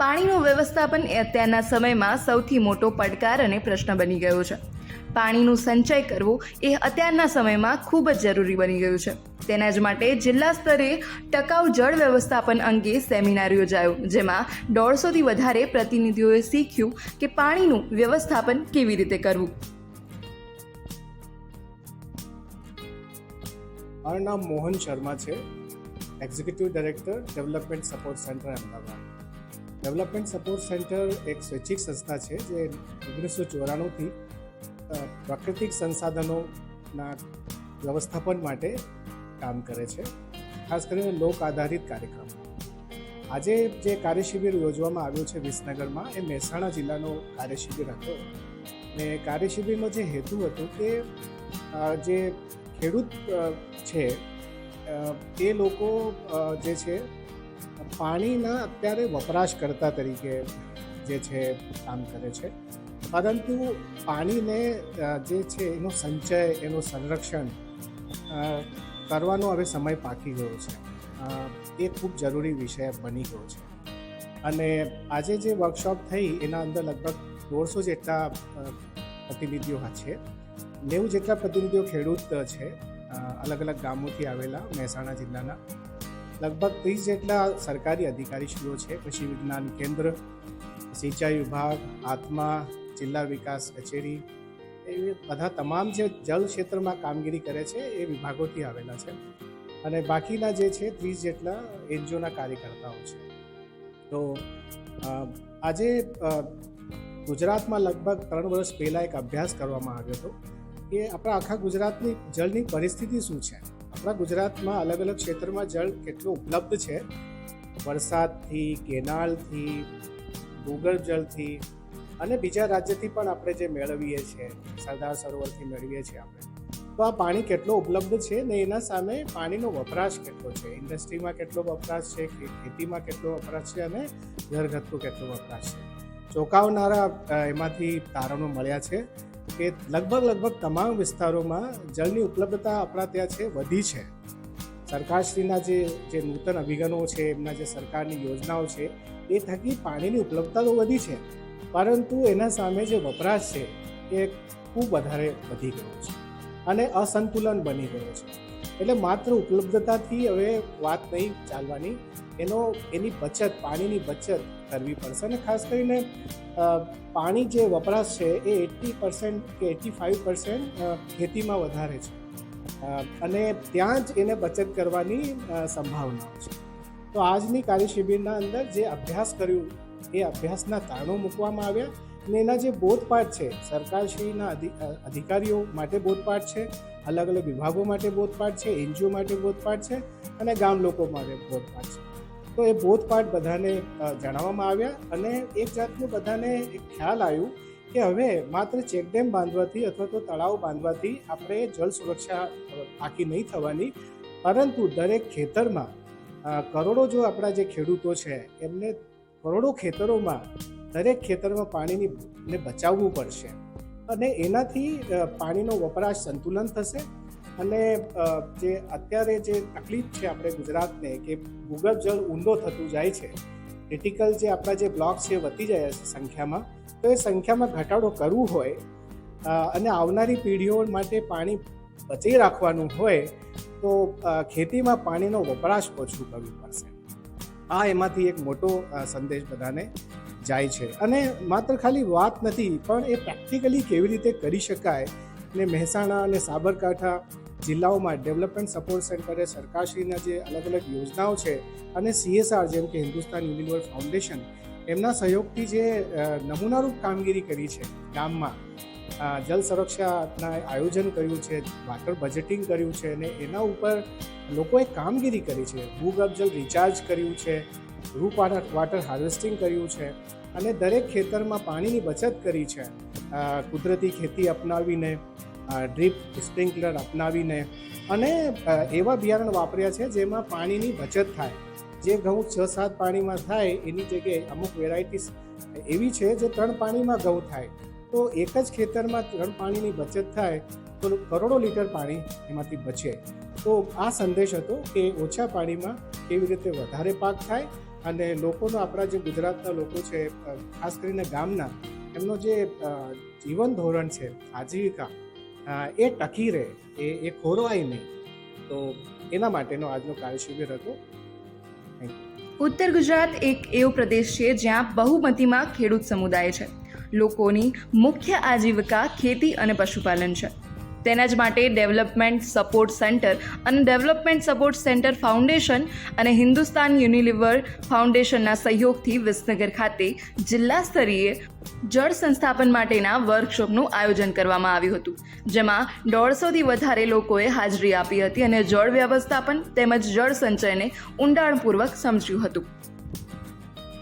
પાણીનું વ્યવસ્થાપન એ અત્યારના સમયમાં સૌથી મોટો પડકાર અને પ્રશ્ન બની ગયો છે. પાણીનું સંચય કરવું એ અત્યારના સમયમાં ખૂબ જ જરૂરી બની ગયું છે. તેના જ માટે જિલ્લા સ્તરે ટકાઉ જળ વ્યવસ્થાપન અંગે સેમિનાર યોજાયો, જેમાં 150થી વધારે પ્રતિનિધિઓએ શીખ્યું કે પાણીનું વ્યવસ્થાપન કેવી રીતે કરવું. મારું નામ મોહન શર્મા છે, executive director development support centre Ahmedabad. Development support centre એક સ્વૈચ્છિક સંસ્થા છે જે 1994થી પ્રાકૃતિક સંસાધનોના વ્યવસ્થાપન માટે કામ કરે છે, ખાસ કરીને લોક આધારિત કાર્યક્રમ. આજે જે કાર્યશિબિર યોજવામાં આવ્યું છે વિસનગરમાં, એ મહેસાણા જિલ્લાનો કાર્યશિબિર હતો. ને કાર્યશિબિરનો જે હેતુ હતો કે જે ખેડૂત છે એ લોકો જે છે પાણીના અત્યારે વપરાશકર્તા તરીકે જે છે કામ કરે છે, પરંતુ પાણીને જે છે એનો સંચય, એનું સંરક્ષણ કરવાનો હવે સમય પાકી ગયો છે. એ ખૂબ જરૂરી વિષય બની ગયો છે. અને આજે જે વર્કશોપ થઈ એના અંદર લગભગ 150 જેટલા પ્રતિનિધિઓ છે. 90 જેટલા પ્રતિનિધિઓ ખેડૂત છે, અલગ અલગ ગામોથી આવેલા મહેસાણા જિલ્લાના. લગભગ 30 જેટલા સરકારી અધિકારીશ્રીઓ છે, કૃષિ વિજ્ઞાન કેન્દ્ર, સિંચાઈ વિભાગ, આત્મા, જિલ્લા વિકાસ કચેરી, એ બધા તમામ જે જળ ક્ષેત્રમાં કામગીરી કરે છે એ વિભાગોથી આવેલા છે. અને બાકીના જે છે 30 જેટલા એનજીઓના કાર્યકર્તાઓ છે. તો આજે ગુજરાતમાં લગભગ 3 વર્ષ પહેલાં એક અભ્યાસ કરવામાં આવ્યો હતો કે આપણા આખા ગુજરાતની જળની પરિસ્થિતિ શું છે. આપણા ગુજરાતમાં અલગ અલગ ક્ષેત્રમાં જળ કેટલું ઉપલબ્ધ છે, વરસાદથી, કેનાલથી, ભૂગર્ભ જળથી અને બીજા રાજ્યથી પણ આપણે જે મેળવીએ છીએ, સરદાર સરોવરથી મેળવીએ છીએ આપણે. તો આ પાણી કેટલો ઉપલબ્ધ છે ને એના સામે પાણીનો વપરાશ કેટલો છે, ઇન્ડસ્ટ્રીમાં કેટલો વપરાશ છે, ખેતીમાં કેટલો વપરાશ છે અને ઘરગથ્થુ કેટલો વપરાશ છે. ચોંકાવનારા એમાંથી તારણો મળ્યા છે કે લગભગ તમામ વિસ્તારોમાં જળની ઉપલબ્ધતા આપણા ત્યાં છે વધી છે. સરકારશ્રીના જે નૂતન અભિગમો છે, એમના જે સરકારની યોજનાઓ છે, એ થકી પાણીની ઉપલબ્ધતા તો વધી છે, પરંતુ એના સામે જે વપરાશ છે એ ખૂબ વધારે વધી ગયો છે અને અસંતુલન બની ગયો છે. એટલે માત્ર ઉપલબ્ધતાથી હવે વાત નહીં ચાલવાની, એની બચત, પાણીની બચત કરવી પડશે. અને ખાસ કરીને પાણી જે વપરાશ છે એ 80% કે 85% ખેતીમાં વધારે છે અને ત્યાં જ એને બચત કરવાની સંભાવનાઓ છે. તો આજની કાર્યશિબિરના અંદર જે અભ્યાસ કર્યું એ અભ્યાસના તારણો મૂકવામાં આવ્યા અને એના જે બોધપાઠ છે, સરકારશ્રીના અધિકારીઓ માટે બોધપાઠ છે, અલગ અલગ વિભાગો માટે બોધપાઠ છે, એનજીઓ માટે બોધપાઠ છે અને ગામ લોકો માટે બોધપાઠ છે. તો એ બોધપાઠ બધાને જણાવવામાં આવ્યા અને એક જાતનું બધાને એક ખ્યાલ આવ્યું કે હવે માત્ર ચેકડેમ બાંધવાથી અથવા તો તળાવ બાંધવાથી આપણે જળ સુરક્ષા પાકી નહીં થવાની, પરંતુ દરેક ખેતરમાં કરોડો જો આપણા જે ખેડૂતો છે એમને કરોડો ખેતરોમાં, દરેક ખેતરમાં પાણીને બચાવવું પડશે અને એનાથી પાણીનો વપરાશ સંતુલન થશે. અને જે અત્યારે જે તકલીફ છે આપણે ગુજરાતને કે ભૂગર્ભ જળ ઊંડો થતું જાય છે, ક્રિટિકલ જે આપણા જે બ્લોક છે વધતી જાય છે સંખ્યામાં, તો એ સંખ્યામાં ઘટાડો કરવું હોય અને આવનારી પેઢીઓ માટે પાણી બચાવી રાખવાનું હોય તો ખેતીમાં પાણીનો વપરાશ ઓછું કરવું પડશે. આ એમાંથી એક મોટો સંદેશ બધાને જાય છે. અને માત્ર ખાલી વાત નથી, પણ એ પ્રેક્ટિકલી કેવી રીતે કરી શકાય. ને મહેસાણા અને સાબરકાંઠા જિલ્લાઓમાં ડેવલપમેન્ટ સપોર્ટ સેન્ટરે સરકારશ્રીના જે અલગ અલગ યોજનાઓ છે અને CSR જેમ કે હિન્દુસ્તાન યુનિવર ફાઉન્ડેશન, એમના સહયોગથી જે નમૂનારૂપ કામગીરી કરી છે, ગામમાં જલ સુરક્ષાના આયોજન કર્યું છે, વોટર બજેટિંગ કર્યું છે અને એના ઉપર લોકોએ કામગીરી કરી છે. ભૂગર્ભ જળ રિચાર્જ કર્યું છે, રૂપ વોટર હાર્વેસ્ટિંગ કર્યું છે અને દરેક ખેતરમાં પાણીની બચત કરી છે, કુદરતી ખેતી અપનાવીને, ડ્રીપ સ્પ્રિંકલર અપનાવીને અને એવા બિયારણ વાપર્યા છે જેમાં પાણીની બચત થાય. જે ઘઉં 6-7 પાણીમાં થાય એની જગ્યાએ અમુક વેરાયટીઝ એવી છે જે 3 પાણીમાં ઘઉં થાય. તો એક જ ખેતરમાં 3 પાણીની બચત થાય તો કરોડો લીટર પાણી એમાંથી બચે. તો આ સંદેશ હતો કે ઓછા પાણીમાં કેવી રીતે વધારે પાક થાય અને લોકોનો આપણા જે ગુજરાતના લોકો છે, ખાસ કરીને ગામના, એમનો જે જીવન ધોરણ છે, આજીવિકા, એ ટકી રહે, એ ખોરવાય નહીં. તો એના માટેનો આજનો કાર્યશિબિર હતો. Thank you. ઉત્તર ગુજરાત એક એવો પ્રદેશ છે જ્યાં બહુમતીમાં ખેડૂત સમુદાય છે. લોકોની મુખ્ય આજીવિકા ખેતી અને પશુપાલન છે. તેના જ માટે ડેવલપમેન્ટ સપોર્ટ સેન્ટર અને ડેવલપમેન્ટ સપોર્ટ સેન્ટર ફાઉન્ડેશન અને હિન્દુસ્તાન યુનિલિવર ફાઉન્ડેશનના સહયોગથી વિસનગર ખાતે જિલ્લા સ્તરીય જળ સંસ્થાપન માટેના વર્કશોપનું આયોજન કરવામાં આવ્યું હતું, જેમાં 150થી વધારે લોકોએ હાજરી આપી હતી અને જળ વ્યવસ્થાપન તેમજ જળ સંચયને ઊંડાણપૂર્વક સમજ્યું હતું.